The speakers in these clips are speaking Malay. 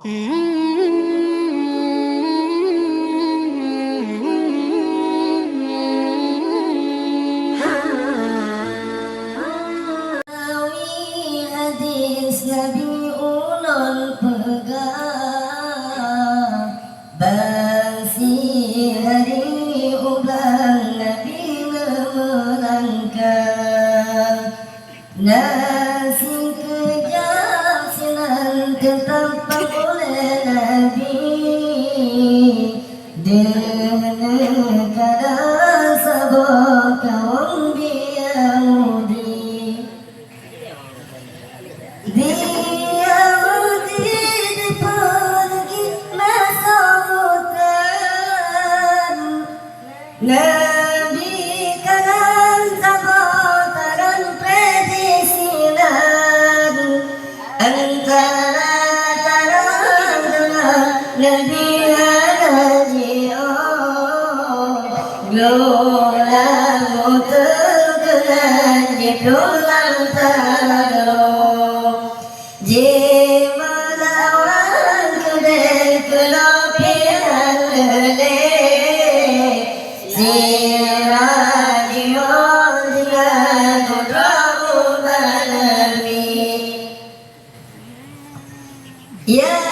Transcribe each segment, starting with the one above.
Hadis Nabi ulul pegang bangsi hari ubang Nabi melangkah nasi kejam sinan ketapa oleh Nabi dengan kadang sabok kawan Yahudi Yahudi pergi masahutan Nabi kanan sabotaran predisinan antara tarang Nabi Gelang tergelan gelang tarong Jemalawan kedai kelopian lele Siradion dengan kudramu balami Ya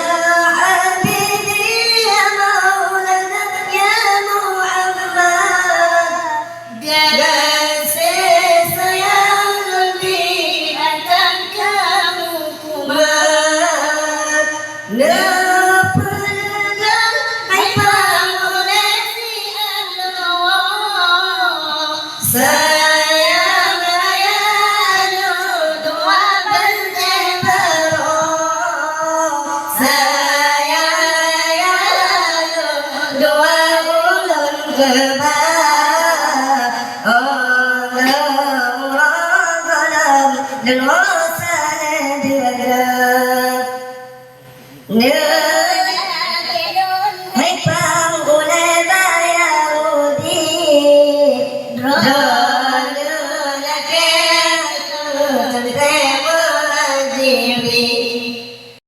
Allah